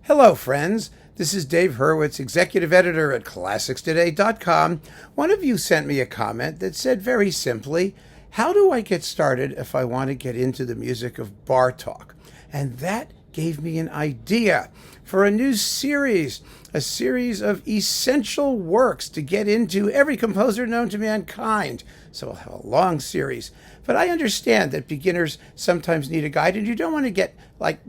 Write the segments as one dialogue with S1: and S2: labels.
S1: Hello, friends. This is Dave Hurwitz, executive editor at ClassicsToday.com. One of you sent me a comment that said very simply, how do I get started if I want to get into the music of Bartok? And that gave me an idea for a new series, a series of essential works to get into every composer known to mankind. So I'll have a long series. But I understand that beginners sometimes need a guide, and you don't want to get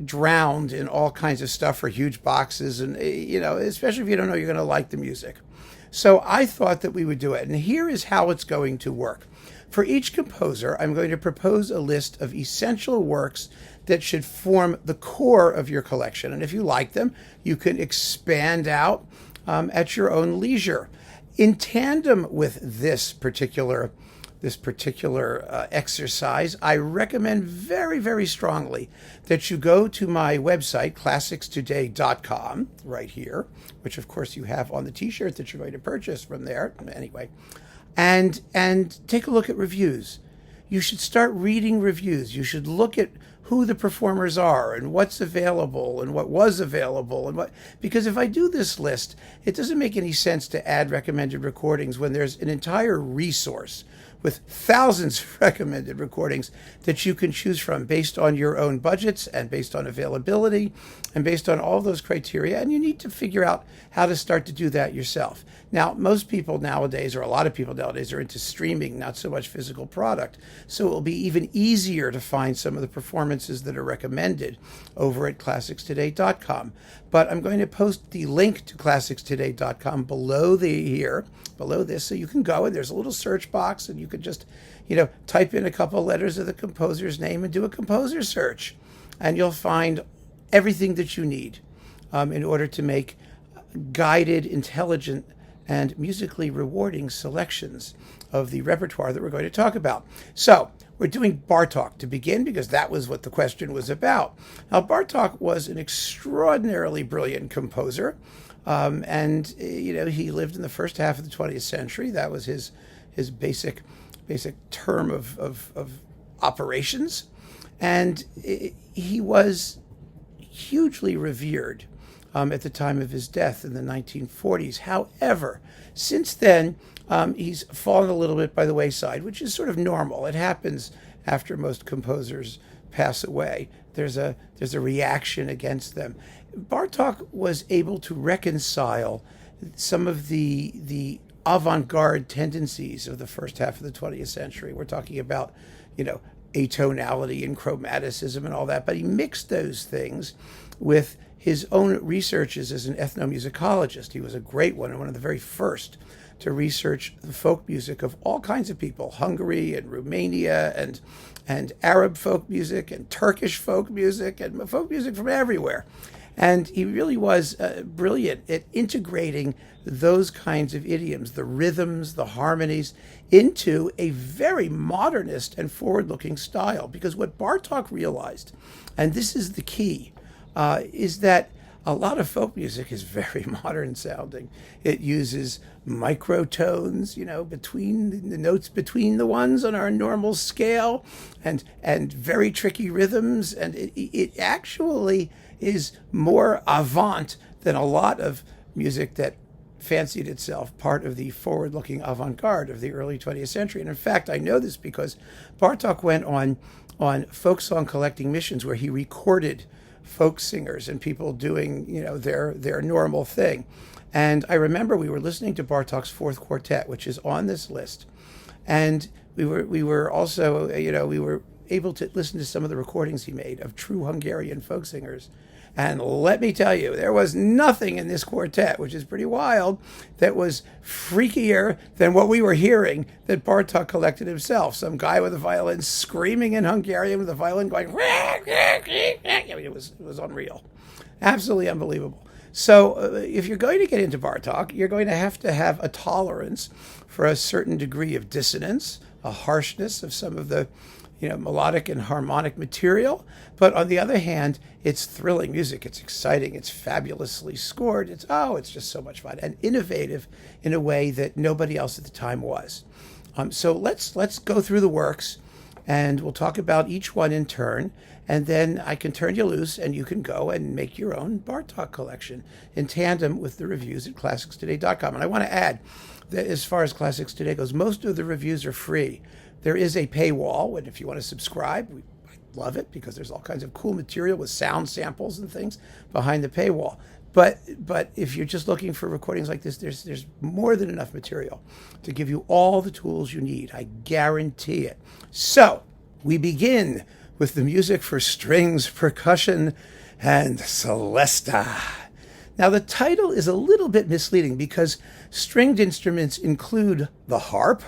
S1: drowned in all kinds of stuff or huge boxes, and especially if you don't know you're going to like the music. So I thought that we would do it, and here is how it's going to work. For each composer, I'm going to propose a list of essential works that should form the core of your collection. And if you like them, you can expand out at your own leisure. In tandem with this particular exercise, I recommend very, very strongly that you go to my website, ClassicsToday.com, right here, which of course you have on the t-shirt that you're going to purchase from there. Anyway, and take a look at reviews. You should start reading reviews. You should look at who the performers are and what's available and what was available because if I do this list, it doesn't make any sense to add recommended recordings when there's an entire resource with thousands of recommended recordings that you can choose from based on your own budgets and based on availability and based on all those criteria. And you need to figure out how to start to do that yourself. Now, most people nowadays, or a lot of people nowadays, are into streaming, not so much physical product. So it will be even easier to find some of the performances that are recommended over at ClassicsToday.com. But I'm going to post the link to ClassicsToday.com below this, so you can go and there's a little search box and you could just, type in a couple letters of the composer's name and do a composer search. And you'll find everything that you need in order to make guided, intelligent, and musically rewarding selections of the repertoire that we're going to talk about. So we're doing Bartók to begin because that was what the question was about. Now, Bartók was an extraordinarily brilliant composer, and he lived in the first half of the 20th century. That was his basic term of operations, and he was hugely revered at the time of his death in the 1940s. However, since then, he's fallen a little bit by the wayside, which is sort of normal. It happens after most composers pass away. There's a reaction against them. Bartók was able to reconcile some of the avant-garde tendencies of the first half of the 20th century. We're talking about, atonality and chromaticism and all that, but he mixed those things with his own researches as an ethnomusicologist. He was a great one and one of the very first to research the folk music of all kinds of people, Hungary and Romania and Arab folk music and Turkish folk music and folk music from everywhere. And he really was brilliant at integrating those kinds of idioms, the rhythms, the harmonies, into a very modernist and forward-looking style. Because what Bartók realized, and this is the key, is that a lot of folk music is very modern sounding. It uses microtones, between the notes, between the ones on our normal scale, and very tricky rhythms. And it actually is more avant than a lot of music that fancied itself part of the forward-looking avant-garde of the early 20th century. And in fact, I know this because Bartók went on folk song collecting missions where he recorded folk singers and people doing, their normal thing. And I remember we were listening to Bartók's fourth quartet, which is on this list. And we were also, we were able to listen to some of the recordings he made of true Hungarian folk singers. And let me tell you, there was nothing in this quartet, which is pretty wild, that was freakier than what we were hearing that Bartók collected himself. Some guy with a violin screaming in Hungarian with a violin going, it was unreal. Absolutely unbelievable. So if you're going to get into Bartók, you're going to have a tolerance for a certain degree of dissonance, a harshness of some of the melodic and harmonic material. But on the other hand, it's thrilling music. It's exciting. It's fabulously scored. It's just so much fun and innovative in a way that nobody else at the time was. So let's go through the works, and we'll talk about each one in turn. and then I can turn you loose and you can go and make your own Bartok collection in tandem with the reviews at classicstoday.com. And I want to add that as far as Classics Today goes, most of the reviews are free. There is a paywall, and if you want to subscribe, I love it because there's all kinds of cool material with sound samples and things behind the paywall. But if you're just looking for recordings like this, there's more than enough material to give you all the tools you need. I guarantee it. So we begin with the music for strings, percussion, and Celesta. Now the title is a little bit misleading because stringed instruments include the harp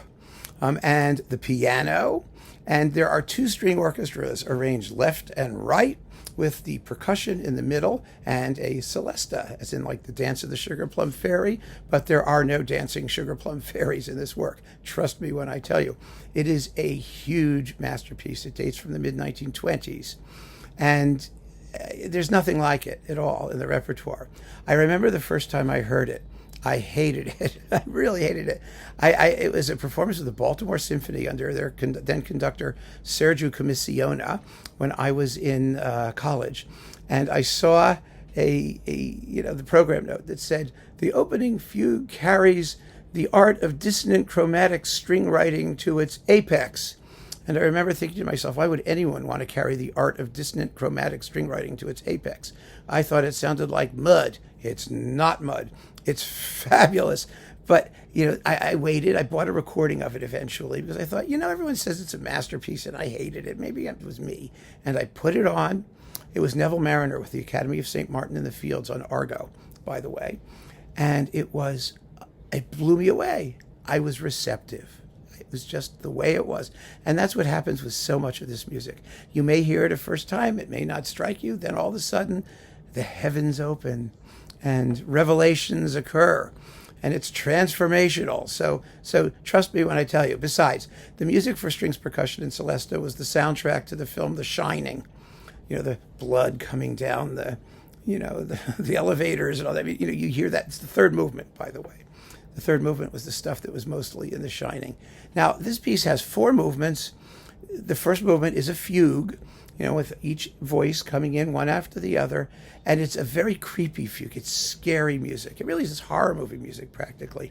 S1: and the piano, and there are two string orchestras arranged left and right, with the percussion in the middle and a Celesta, as in like the Dance of the Sugar Plum Fairy, but there are no dancing sugar plum fairies in this work. Trust me when I tell you. It is a huge masterpiece. It dates from the mid-1920s, and there's nothing like it at all in the repertoire. I remember the first time I heard it. I hated it. I really hated it. It was a performance of the Baltimore Symphony under their then conductor Sergio Commissiona when I was in college, and I saw the program note that said the opening fugue carries the art of dissonant chromatic string writing to its apex. And I remember thinking to myself, why would anyone want to carry the art of dissonant chromatic string writing to its apex? I thought it sounded like mud. It's not mud. It's fabulous. But, I waited. I bought a recording of it eventually because I thought, everyone says it's a masterpiece and I hated it. Maybe it was me. And I put it on. It was Neville Marriner with the Academy of St. Martin in the Fields on Argo, by the way. And it blew me away. I was receptive. It was just the way it was. And that's what happens with so much of this music. You may hear it a first time. It may not strike you. Then all of a sudden, the heavens open and revelations occur. And it's transformational. So trust me when I tell you. Besides, the music for strings, percussion, and Celesta was the soundtrack to the film The Shining. The blood coming down the elevators and all that. You hear that. It's the third movement, by the way. The third movement was the stuff that was mostly in The Shining. Now, this piece has 4 movements. The first movement is a fugue, with each voice coming in one after the other. And it's a very creepy fugue. It's scary music. It really is horror movie music, practically.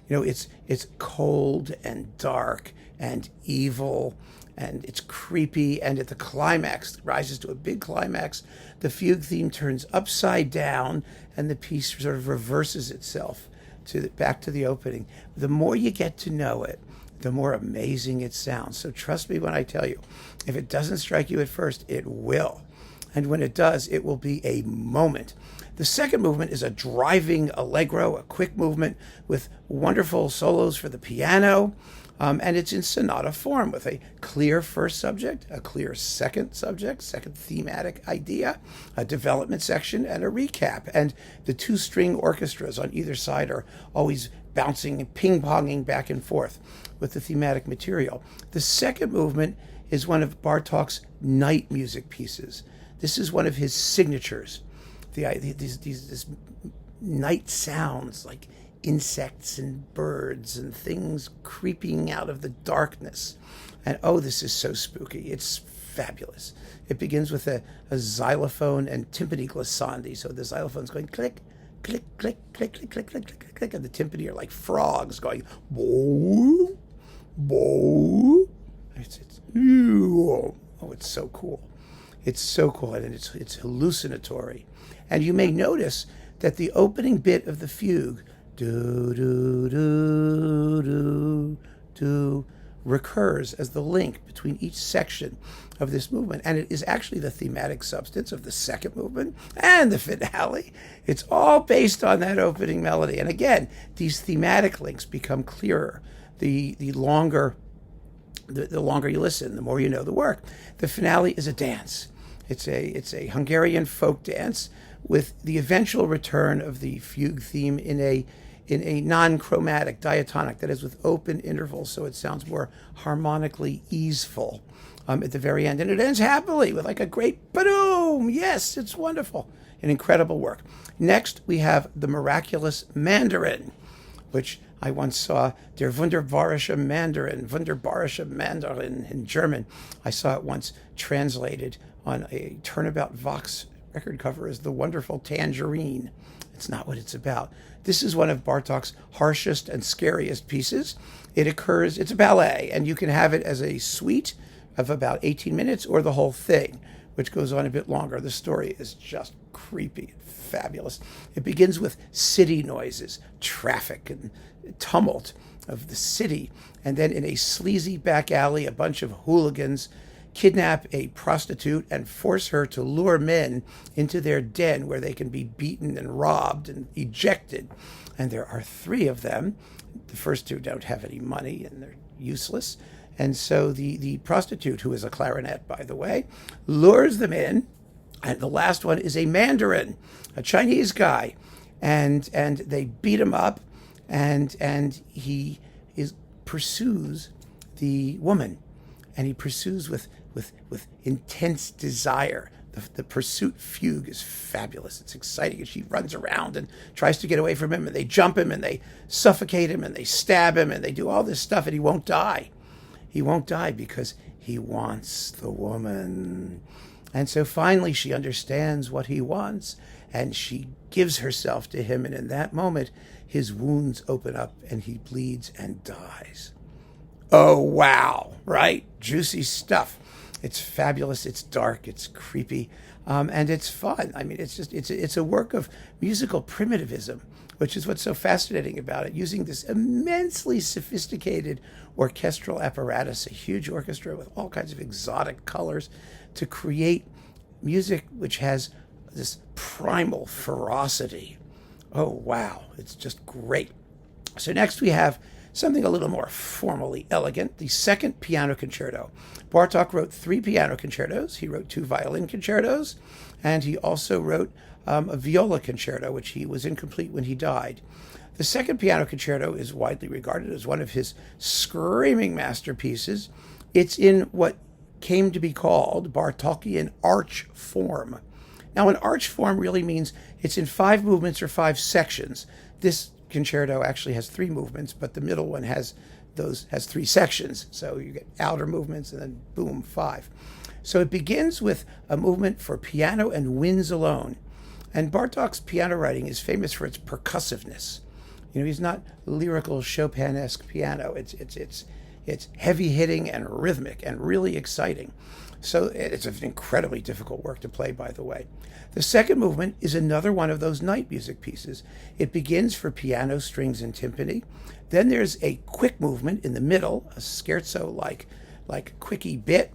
S1: It's cold and dark and evil, and it's creepy. And at the climax, it rises to a big climax. The fugue theme turns upside down, and the piece sort of reverses itself back to the opening. The more you get to know it, the more amazing it sounds. So trust me when I tell you, if it doesn't strike you at first, it will. And when it does, it will be a moment. The second movement is a driving allegro, a quick movement with wonderful solos for the piano. And it's in sonata form with a clear first subject, a clear second subject, second thematic idea, a development section, and a recap. And the 2 string orchestras on either side are always bouncing and ping-ponging back and forth with the thematic material. The second movement is one of Bartók's night music pieces. This is one of his signatures. These night sounds like insects and birds and things creeping out of the darkness. And this is so spooky. It's fabulous. It begins with a xylophone and timpani glissandi. So the xylophone's going click, click, click, click, click, click, click, click, click, and the timpani are like frogs going boo, boo. It's so cool. It's so cool, and it's hallucinatory. And you may notice that the opening bit of the fugue, do, do, do, do, do, recurs as the link between each section of this movement. And it is actually the thematic substance of the second movement and the finale. It's all based on that opening melody. And again, these thematic links become clearer the longer you listen, the more you know the work. The finale is a dance. It's a Hungarian folk dance with the eventual return of the fugue theme in a non-chromatic diatonic, that is with open intervals, so it sounds more harmonically easeful at the very end. And it ends happily with like a great ba-doom. Yes, it's wonderful. An incredible work. Next, we have the Miraculous Mandarin, which I once saw Der Wunderbarische Mandarin in German. I saw it once translated on a Turnabout Vox record cover as The Wonderful Tangerine. It's not what it's about. This is one of Bartók's harshest and scariest pieces. It's a ballet, and you can have it as a suite of about 18 minutes or the whole thing, which goes on a bit longer. The story is just creepy and fabulous. It begins with city noises, traffic and tumult of the city, and then in a sleazy back alley, a bunch of hooligans kidnap a prostitute and force her to lure men into their den where they can be beaten and robbed and ejected. And there are three of them. The first two don't have any money and they're useless. And so the prostitute, who is a clarinet, by the way, lures them in. And the last one is a Mandarin, a Chinese guy. And they beat him up, and he pursues the woman. And he pursues with intense desire. The pursuit fugue is fabulous. It's exciting. And she runs around and tries to get away from him, and they jump him, and they suffocate him, and they stab him, and they do all this stuff, and he won't die. He won't die because he wants the woman. And so finally she understands what he wants, and she gives herself to him, and in that moment his wounds open up and he bleeds and dies. Oh, wow, right? Juicy stuff. It's fabulous, it's dark, it's creepy, and it's fun. I mean, it's a work of musical primitivism, which is what's so fascinating about it, using this immensely sophisticated orchestral apparatus, a huge orchestra with all kinds of exotic colors, to create music which has this primal ferocity. Oh, wow, it's just great. So next we have something a little more formally elegant, the second piano concerto. Bartók wrote 3 piano concertos. He wrote 2 violin concertos, and he also wrote a viola concerto, which he was incomplete when he died. The second piano concerto is widely regarded as one of his screaming masterpieces. It's in what came to be called Bartokian arch form. Now, an arch form really means it's in 5 movements or 5 sections. This concerto actually has 3 movements, but the middle one has 3 sections. So you get outer movements and then boom, 5. So it begins with a movement for piano and winds alone. And Bartók's piano writing is famous for its percussiveness. You know, he's not lyrical Chopin-esque piano. It's heavy hitting and rhythmic and really exciting. So it's an incredibly difficult work to play, by the way. The second movement is another one of those night music pieces. It begins for piano, strings, and timpani. Then there's a quick movement in the middle, a scherzo-like quickie bit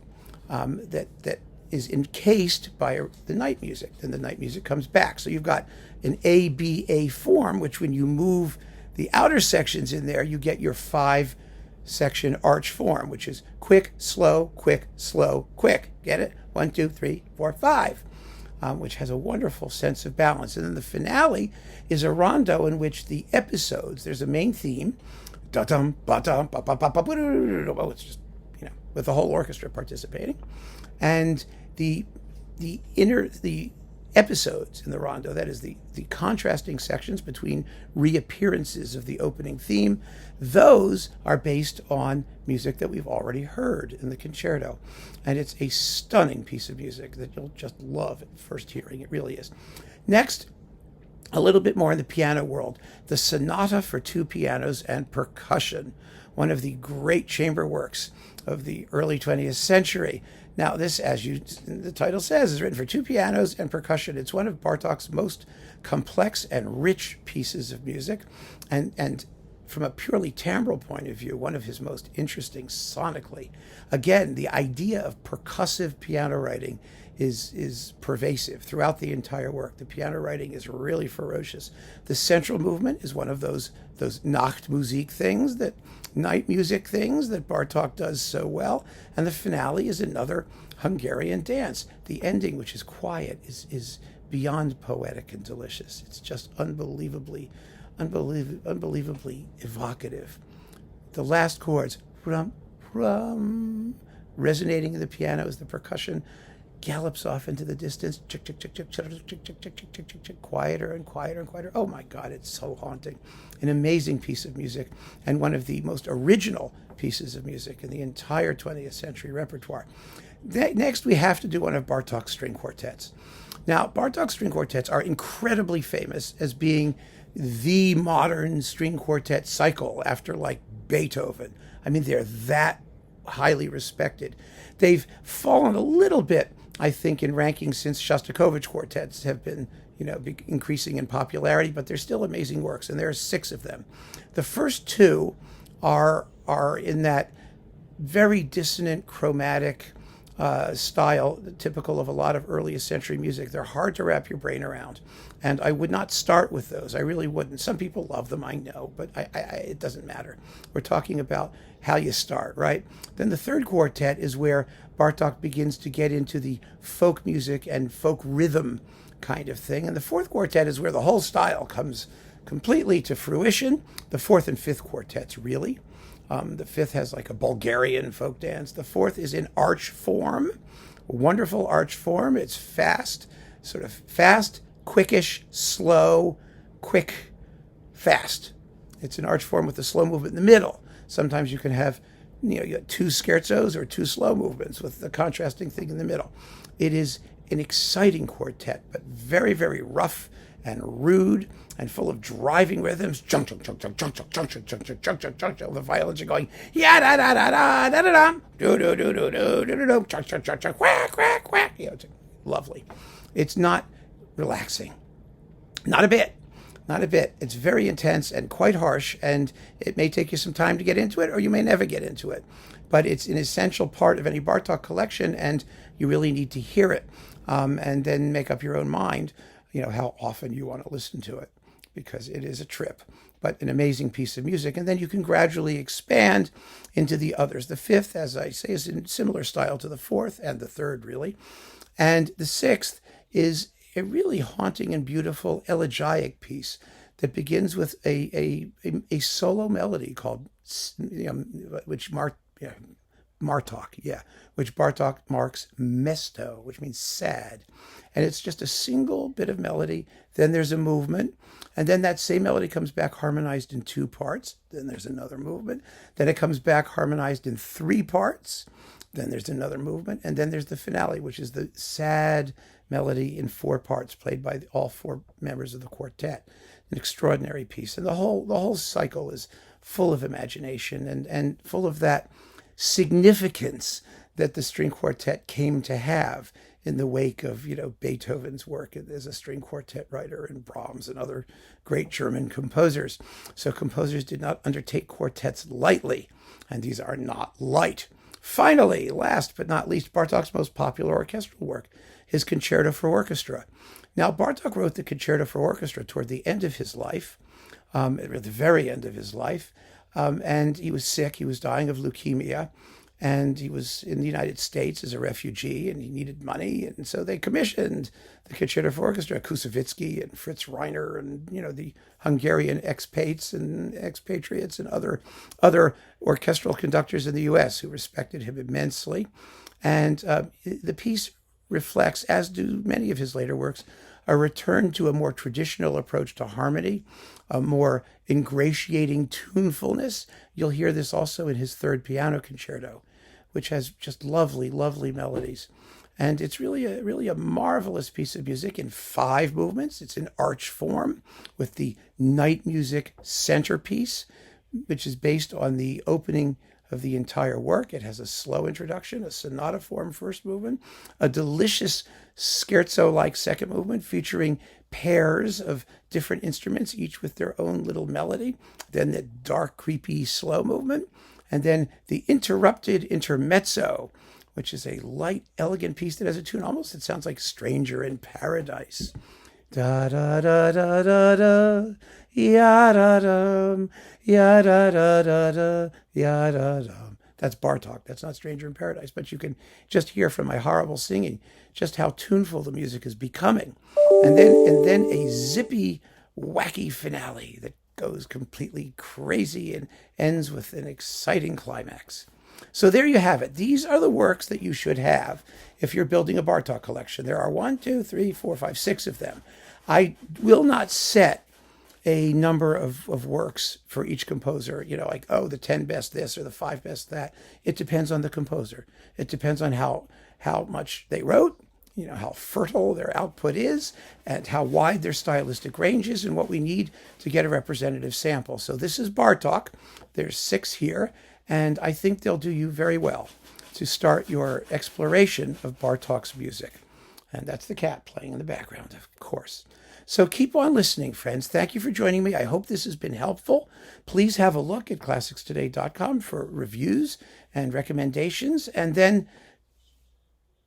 S1: that is encased by the night music. Then the night music comes back. So you've got an ABA form, which when you move the outer sections in there, you get your 5-section arch form, which is quick, slow, quick, slow, quick. Get it? 1, 2, 3, 4, 5, which has a wonderful sense of balance. And then the finale is a rondo in which the episodes, there's a main theme, da-dum, ba-dum, ba-ba-ba-ba-ba-ba-ba. Well, it's just, with the whole orchestra participating. And the episodes in the rondo, that is the contrasting sections between reappearances of the opening theme, those are based on music that we've already heard in the concerto. And it's a stunning piece of music that you'll just love at first hearing. It really is. Next, a little bit more in the piano world, the Sonata for 2 pianos and percussion, one of the great chamber works of the early 20th century. Now, this, as the title says, is written for 2 pianos and percussion. It's one of Bartók's most complex and rich pieces of music, and from a purely timbral point of view, one of his most interesting sonically. Again, the idea of percussive piano writing is pervasive throughout the entire work. The piano writing is really ferocious. The central movement is one of those Nachtmusik things, that night music things that Bartók does so well. And the finale is another Hungarian dance. The ending, which is quiet, is beyond poetic and delicious. It's just unbelievably evocative. The last chords, rum, rum, resonating in the piano as the percussion gallops off into the distance, chick, chick, chick, chick, chick, chick, chick, chick, chick, chick, chick, chick, quieter and quieter and quieter. Oh my God, it's so haunting. An amazing piece of music, and one of the most original pieces of music in the entire 20th century repertoire. Next, we have to do one of Bartok's string quartets. Now, Bartok's string quartets are incredibly famous as being the modern string quartet cycle after, like, Beethoven. I mean, they're that highly respected. They've fallen a little bit, I think, in rankings since Shostakovich quartets have been, increasing in popularity, but they're still amazing works, and there are 6 of them. The first 2 are in that very dissonant, chromatic style, typical of a lot of earliest century music. They're hard to wrap your brain around, and I would not start with those. I really wouldn't. Some people love them, I know, but it doesn't matter. We're talking about how you start, right? Then the third quartet is where Bartok begins to get into the folk music and folk rhythm kind of thing, and the fourth quartet is where the whole style comes completely to fruition. The fourth and fifth quartets, really. The fifth has like a Bulgarian folk dance. The fourth is in arch form, wonderful arch form. It's fast, sort of fast, quickish, slow, quick, fast. It's an arch form with a slow movement in the middle. Sometimes you can have, you got 2 scherzos or 2 slow movements with the contrasting thing in the middle. It is an exciting quartet, but very, very rough and rude and full of driving rhythms. Chunk, chunk, chunk, chunk, chunk, chunk, chunk, chunk, chunk, chunk, chunk, chunk, chunk, chunk. The violins are going ya da da da da da da da do do do do do do do chunk, chunk, chunk, chunk, whack, whack, whack. It's lovely. It's not relaxing. Not a bit. Not a bit. It's very intense and quite harsh, and it may take you some time to get into it, or you may never get into it. But it's an essential part of any Bartok collection, and you really need to hear it, and then make up your own mind, how often you want to listen to it, because it is a trip, but an amazing piece of music. And then you can gradually expand into the others. The fifth, as I say, is in similar style to the fourth and the third, really. And the sixth is a really haunting and beautiful elegiac piece that begins with a solo melody called, which Bartok marks mesto, which means sad. And it's just a single bit of melody. Then there's a movement. And then that same melody comes back harmonized in 2 parts. Then there's another movement. Then it comes back harmonized in 3 parts. Then there's another movement. And then there's the finale, which is the sad melody in 4 parts, played by all 4 members of the quartet. An extraordinary piece. And the whole cycle is full of imagination and full of that significance that the string quartet came to have in the wake of, Beethoven's work as a string quartet writer, and Brahms and other great German composers. So composers did not undertake quartets lightly, and these are not light. Finally, last but not least, Bartok's most popular orchestral work, his Concerto for Orchestra. Now, Bartok wrote the Concerto for Orchestra toward the end of his life, at the very end of his life, and he was sick. He was dying of leukemia, and he was in the United States as a refugee, and he needed money, and so they commissioned the Concerto for Orchestra, Kusevitsky and Fritz Reiner, and the Hungarian expats and expatriates and other orchestral conductors in the U.S. who respected him immensely. And the piece reflects, as do many of his later works, a return to a more traditional approach to harmony, a more ingratiating tunefulness. You'll hear this also in his third piano concerto, which has just lovely, lovely melodies. And it's really a marvelous piece of music in 5 movements. It's in arch form with the night music centerpiece, which is based on the opening of the entire work. It has a slow introduction, a sonata form first movement, a delicious scherzo-like second movement featuring pairs of different instruments, each with their own little melody, then the dark, creepy, slow movement, and then the interrupted intermezzo, which is a light, elegant piece that has a tune almost, it sounds like Stranger in Paradise. Da da da da da da, ya da dum, ya da da da da, ya da dum. That's Bartok. That's not Stranger in Paradise, but you can just hear from my horrible singing just how tuneful the music is becoming, and then a zippy, wacky finale that goes completely crazy and ends with an exciting climax. So there you have it. These are the works that you should have if you're building a Bartok collection. There are 1, 2, 3, 4, 5, 6 of them. I will not set a number of works for each composer, like, oh, the 10 best this or the 5 best that. It depends on the composer. It depends on how much they wrote, how fertile their output is, and how wide their stylistic range is, and what we need to get a representative sample. So this is Bartok. There's 6 here, and I think they'll do you very well to start your exploration of Bartok's music. And that's the cat playing in the background, of course. So keep on listening, friends. Thank you for joining me. I hope this has been helpful. Please have a look at classicstoday.com for reviews and recommendations, and then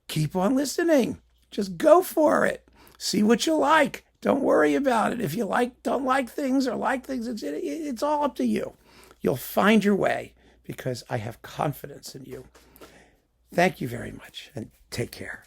S1: keep on listening. Just go for it. See what you like. Don't worry about it. If you don't like things or like things, it's all up to you. You'll find your way because I have confidence in you. Thank you very much, and take care.